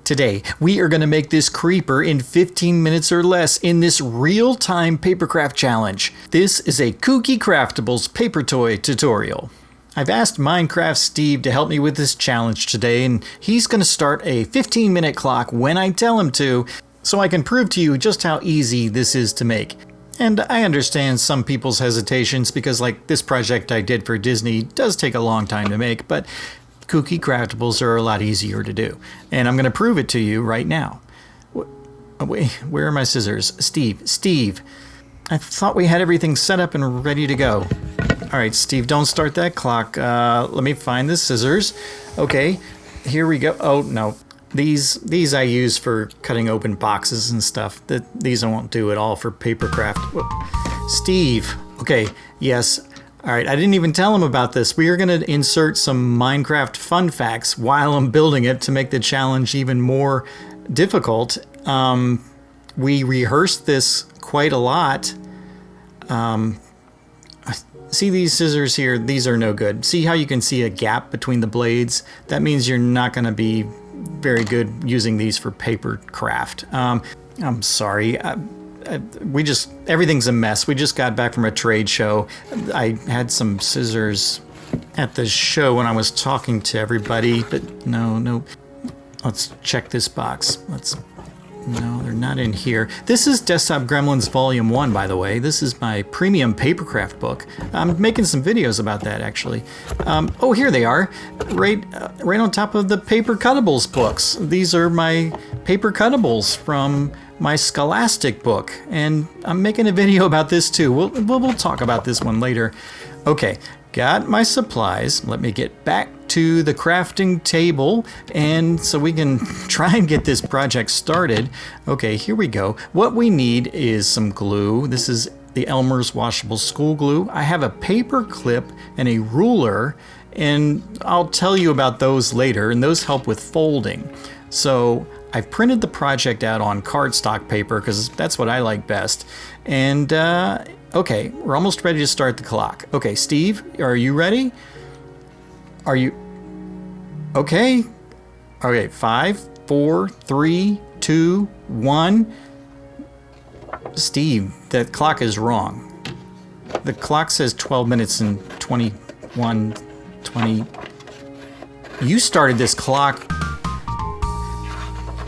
Today, we are going to make this creeper in 15 minutes or less in this real-time Papercraft challenge. This is a KOOKY Craftables paper toy tutorial. I've asked Minecraft Steve to help me with this challenge today, and he's going to start a 15-minute clock when I tell him to, so I can prove to you just how easy this is to make. And I understand some people's hesitations because, like, this project I did for Disney does take a long time to make, but KOOKY Craftables are a lot easier to do. And I'm going to prove it to you right now. Wait, where are my scissors? Steve, I thought we had everything set up and ready to go. All right, Steve, don't start that clock. Let me find the scissors. Okay, here we go. Oh, no. These I use for cutting open boxes and stuff. These I won't do at all for Papercraft. Steve, okay, yes. All right, I didn't even tell him about this. We are going to insert some Minecraft fun facts while I'm building it to make the challenge even more difficult. We rehearsed this quite a lot. See these scissors here? These are no good. See how you can see a gap between the blades? That means you're not going to be very good using these for Papercraft. I'm sorry. Everything's a mess. We just got back from a trade show. I had some scissors at the show when I was talking to everybody, but no. Let's check this box. No, they're not in here. This is Desktop Gremlins Volume 1, by the way. This is my premium Papercraft book. I'm making some videos about that, actually. Oh, here they are, right on top of the Paper Cuttables books. These are my Paper Cuttables from my Scholastic book, and I'm making a video about this too. We'll talk about this one later. Okay, got my supplies. Let me get back to the crafting table, and so we can try and get this project started. Okay, here we go. What we need is some glue. This is the Elmer's washable school glue. I have a paper clip and a ruler, and I'll tell you about those later, and those help with folding. So I've printed the project out on cardstock paper because that's what I like best. And okay, we're almost ready to start the clock. Okay, Steve, are you ready? Are you okay? Okay, 5, 4, 3, 2, 1. Steve, that clock is wrong. The clock says 12 minutes and 21, 20. You started this clock.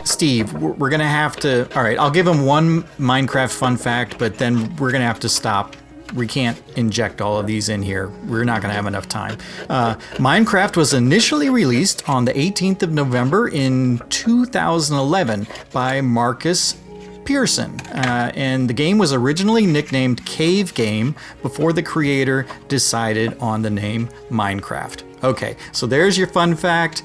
Steve, we're going to have to... All right, I'll give him one Minecraft fun fact, but then we're going to have to stop. We can't inject all of these in here. We're not going to have enough time. Minecraft was initially released on the 18th of November in 2011 by Marcus Pearson. And the game was originally nicknamed Cave Game before the creator decided on the name Minecraft. Okay, so there's your fun fact.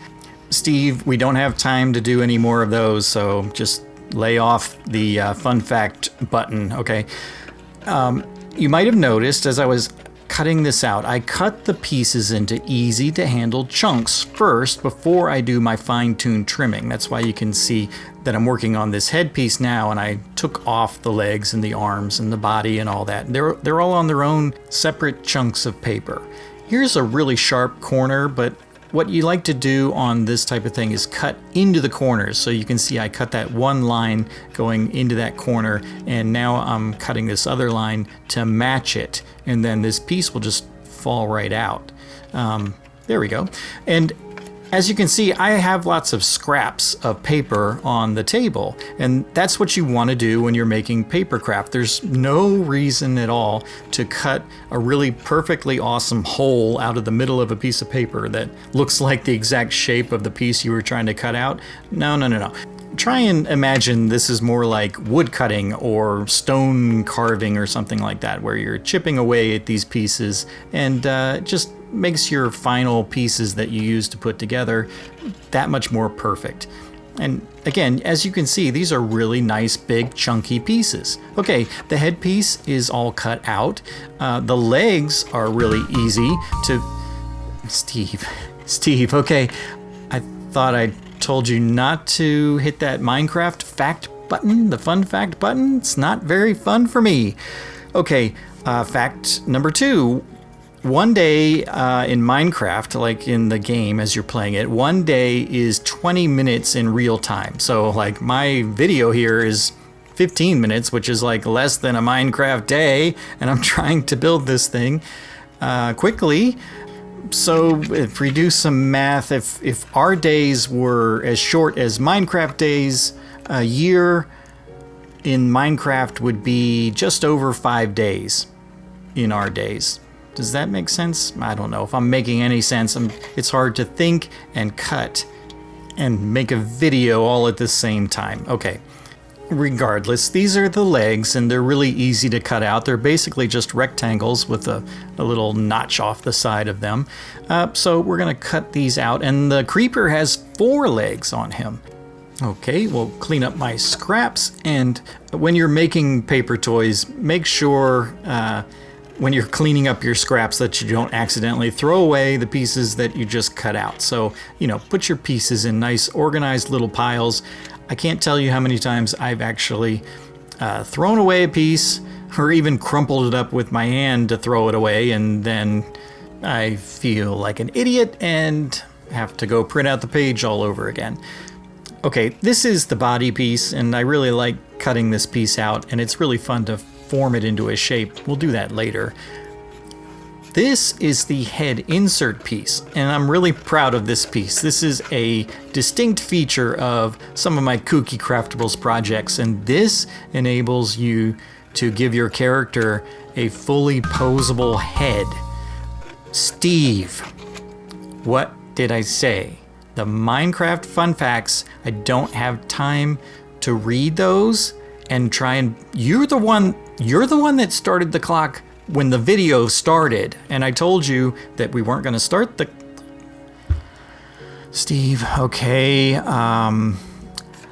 Steve, we don't have time to do any more of those, so just lay off the fun fact button, okay? You might have noticed as I was cutting this out, I cut the pieces into easy to handle chunks first before I do my fine-tuned trimming. That's why you can see that I'm working on this headpiece now, and I took off the legs and the arms and the body and all that. They're all on their own separate chunks of paper. Here's a really sharp corner, but what you like to do on this type of thing is cut into the corners. So you can see I cut that one line going into that corner, and now I'm cutting this other line to match it. And then this piece will just fall right out. There we go. And as you can see, I have lots of scraps of paper on the table, and that's what you want to do when you're making Papercraft. There's no reason at all to cut a really perfectly awesome hole out of the middle of a piece of paper that looks like the exact shape of the piece you were trying to cut out. No. Try and imagine this is more like wood cutting or stone carving or something like that, where you're chipping away at these pieces and just makes your final pieces that you use to put together that much more perfect. And again, as you can see, these are really nice, big, chunky pieces. Okay, the headpiece is all cut out. The legs are really easy to... Steve, okay. I thought I told you not to hit that Minecraft fact button, the fun fact button. It's not very fun for me. Okay, fact number 2. one day in Minecraft, like in the game as you're playing it, one day is 20 minutes in real time. So like my video here is 15 minutes, which is like less than a Minecraft day, and I'm trying to build this thing quickly. So if we do some math, if our days were as short as Minecraft days, a year in Minecraft would be just over 5 days in our days. Does that make sense? I don't know if I'm making any sense. It's hard to think and cut and make a video all at the same time. Okay, regardless, these are the legs and they're really easy to cut out. They're basically just rectangles with a little notch off the side of them. So we're gonna cut these out, and the creeper has 4 legs on him. Okay, we'll clean up my scraps, and when you're making paper toys, make sure when you're cleaning up your scraps that you don't accidentally throw away the pieces that you just cut out. So, you know, put your pieces in nice organized little piles. I can't tell you how many times I've actually thrown away a piece or even crumpled it up with my hand to throw it away, and then I feel like an idiot and have to go print out the page all over again. Okay, this is the body piece, and I really like cutting this piece out, and it's really fun to form it into a shape. We'll do that later. This is the head insert piece, and I'm really proud of this piece. This is a distinct feature of some of my Kooky Craftables projects, and this enables you to give your character a fully posable head. Steve, what did I say? The Minecraft fun facts, I don't have time to read those and try and... You're the one that started the clock when the video started, and I told you that we weren't going to start the... Steve, okay.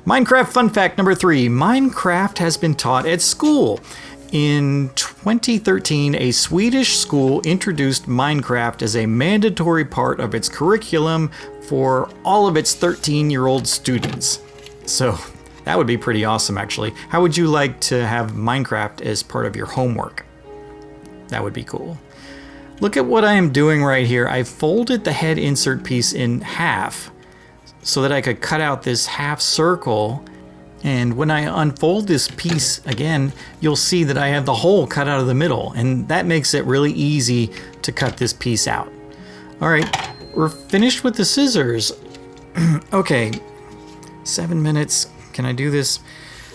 Minecraft fun fact number 3. Minecraft has been taught at school. In 2013, a Swedish school introduced Minecraft as a mandatory part of its curriculum for all of its 13-year-old students. So that would be pretty awesome, actually. How would you like to have Minecraft as part of your homework? That would be cool. Look at what I am doing right here. I folded the head insert piece in half so that I could cut out this half circle. And when I unfold this piece again, you'll see that I have the hole cut out of the middle, and that makes it really easy to cut this piece out. All right, we're finished with the scissors. Okay, 7 minutes. Can I do this?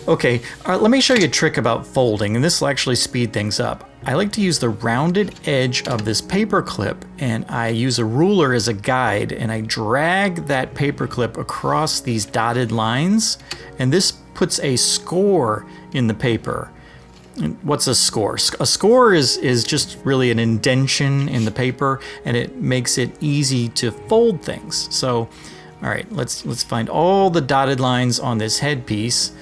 Okay, let me show you a trick about folding, and this will actually speed things up. I like to use the rounded edge of this paper clip, and I use a ruler as a guide, and I drag that paper clip across these dotted lines, and this puts a score in the paper. And what's a score? A score is just really an indentation in the paper, and it makes it easy to fold things. So, all right, let's find all the dotted lines on this head piece.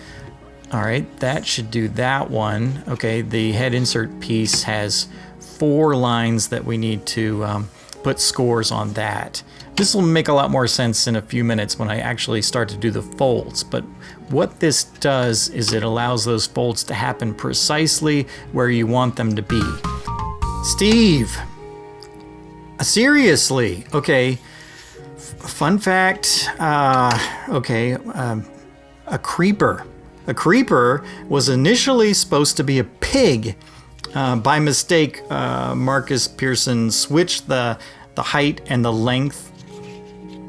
All right, that should do that one. Okay, the head insert piece has 4 lines that we need to put scores on that. This will make a lot more sense in a few minutes when I actually start to do the folds, but what this does is it allows those folds to happen precisely where you want them to be. Steve, seriously, okay, fun fact, okay, a creeper. A creeper was initially supposed to be a pig. By mistake, Marcus Pearson switched the height and the length,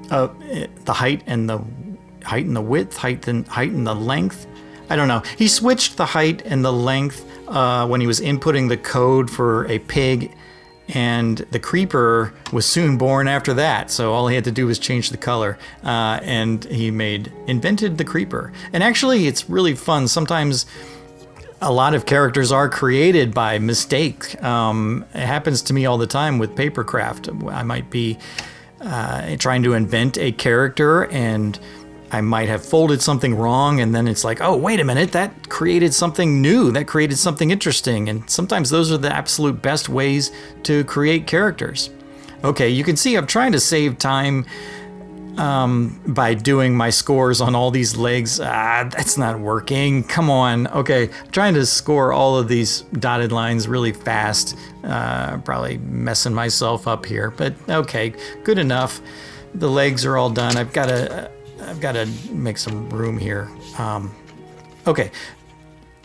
the height and the width, height and the length. I don't know. He switched the height and the length when he was inputting the code for a pig, and the creeper was soon born after that. So all he had to do was change the color, and he invented the creeper. And actually, it's really fun. Sometimes a lot of characters are created by mistake. It happens to me all the time with Papercraft. I might be trying to invent a character, and I might have folded something wrong, and then it's like, oh, wait a minute, that created something new, that created something interesting. And sometimes those are the absolute best ways to create characters. Okay, you can see I'm trying to save time. by doing my scores on all these legs. That's not working. Come on. Okay, I'm trying to score all of these dotted lines really fast. Probably messing myself up here, but okay, good enough. The legs are all done. I've got to make some room here. Okay.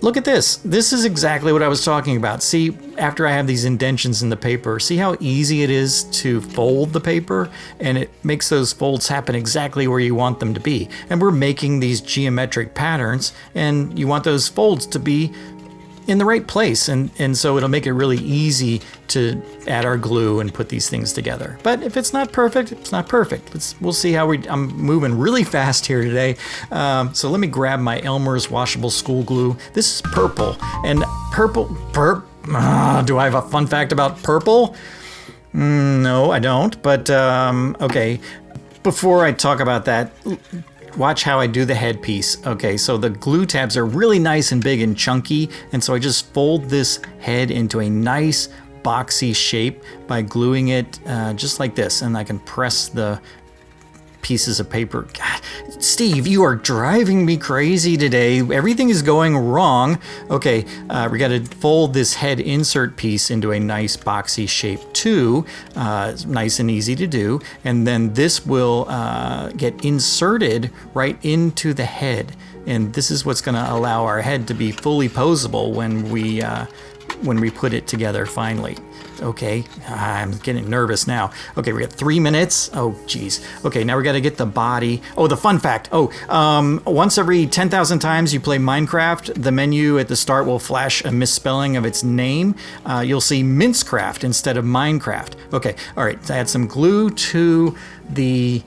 Look at this. This is exactly what I was talking about. See, after I have these indentions in the paper, see how easy it is to fold the paper? And it makes those folds happen exactly where you want them to be. And we're making these geometric patterns, and you want those folds to be in the right place. And so it'll make it really easy to add our glue and put these things together. But if it's not perfect, it's not perfect. We'll see how I'm moving really fast here today. So let me grab my Elmer's washable school glue. This is purple, and purple, do I have a fun fact about purple? No, I don't, but okay. Before I talk about that, watch how I do the headpiece. Okay, so the glue tabs are really nice and big and chunky, and so I just fold this head into a nice boxy shape by gluing it just like this, and I can press the pieces of paper. God, Steve, you are driving me crazy today. Everything is going wrong. Okay, we got to fold this head insert piece into a nice boxy shape too. It's nice and easy to do. And then this will get inserted right into the head. And this is what's going to allow our head to be fully posable when we put it together finally. Okay, I'm getting nervous now. Okay, we got 3 minutes. Oh, geez. Okay, now we got to get the body. Oh, the fun fact. Once every 10,000 times you play Minecraft, the menu at the start will flash a misspelling of its name. You'll see Mincecraft instead of Minecraft. Okay, all right. Add some glue to the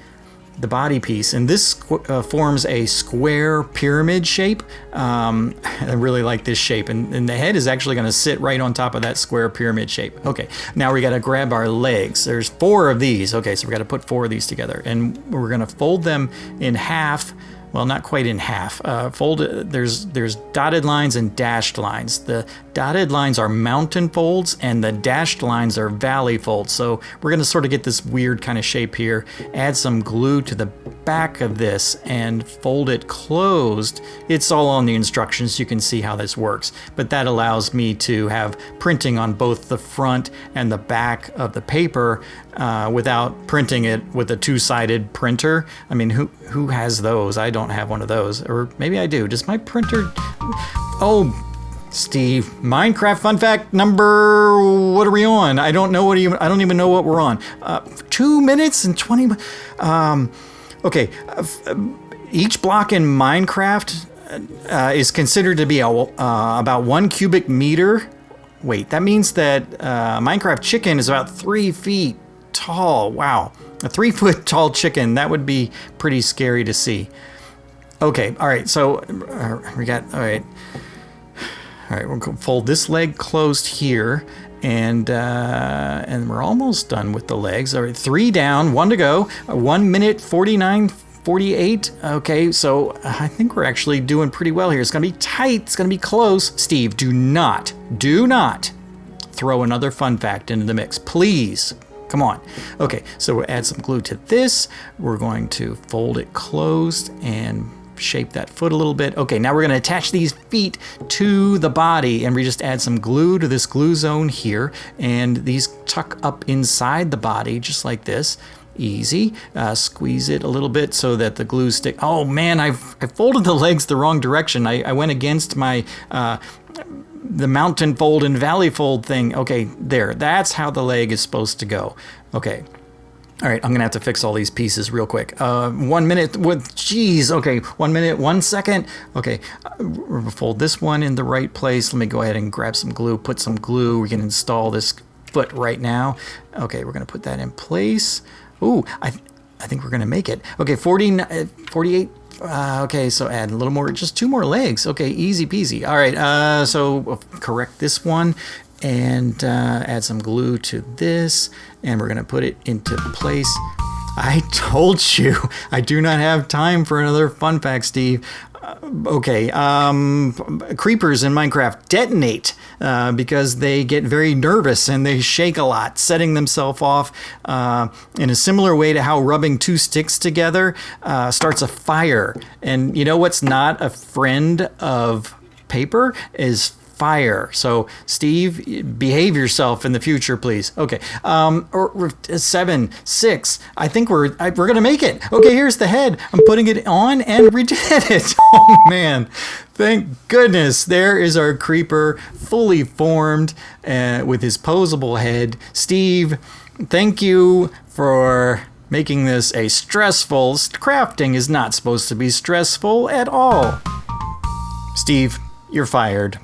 body piece, and this forms a square pyramid shape. I really like this shape, and the head is actually going to sit right on top of that square pyramid shape. Okay, now we got to grab our legs. There's 4 of these. Okay, so we got to put 4 of these together, and we're going to fold them in half. Well, not quite in half. There's dotted lines and dashed lines. The dotted lines are mountain folds, and the dashed lines are valley folds. So we're going to sort of get this weird kind of shape here. Add some glue to the back of this and fold it closed. It's all on the instructions. You can see how this works. But that allows me to have printing on both the front and the back of the paper without printing it with a 2-sided printer. I mean, who has those? I don't have one of those, or maybe I do. Does my printer? Oh, Steve, Minecraft fun fact number, what are we on? I don't know I don't even know what we're on. 2 minutes and 20. Okay, each block in Minecraft is considered to be about 1 cubic meter. Wait, that means that Minecraft chicken is about 3 feet tall. Wow, a 3-foot tall chicken. That would be pretty scary to see. Okay, all right, so we got, all right, we're going to fold this leg closed here, and we're almost done with the legs. All right, 3 down, 1 to go, 1 minute 49:48. Okay, so I think we're actually doing pretty well here. It's going to be tight, it's going to be close. Steve, do not throw another fun fact into the mix, please. Come on. Okay, so we'll add some glue to this. We're going to fold it closed and shape that foot a little bit. Okay, now we're going to attach these feet to the body, and we just add some glue to this glue zone here, and these tuck up inside the body just like this. Easy. Squeeze it a little bit so that the glue stick. Oh man, I folded the legs the wrong direction. I went against my the mountain fold and valley fold thing. Okay, there. That's how the leg is supposed to go. Okay. All right, I'm gonna have to fix all these pieces real quick. 1 minute with, geez, okay, 1 minute, 1 second. Okay, we'll fold this one in the right place. Let me go ahead and grab some glue, put some glue. We can install this foot right now. Okay, we're gonna put that in place. Ooh, I think we're gonna make it. Okay, 48. Okay, so add a little more, just 2 more legs. Okay, easy peasy. All right, so correct this one and add some glue to this, and we're gonna put it into place. I told you I do not have time for another fun fact, Steve. Okay, creepers in Minecraft detonate because they get very nervous and they shake a lot, setting themselves off in a similar way to how rubbing two sticks together starts a fire. And you know what's not a friend of paper is fire. So, Steve, behave yourself in the future, please. Okay. Or 7, 6. I think we're gonna make it. Okay, here's the head. I'm putting it on, and we did it. Oh man! Thank goodness. There is our creeper, fully formed, with his posable head. Steve, thank you for making this a stressful. Crafting is not supposed to be stressful at all. Steve, you're fired.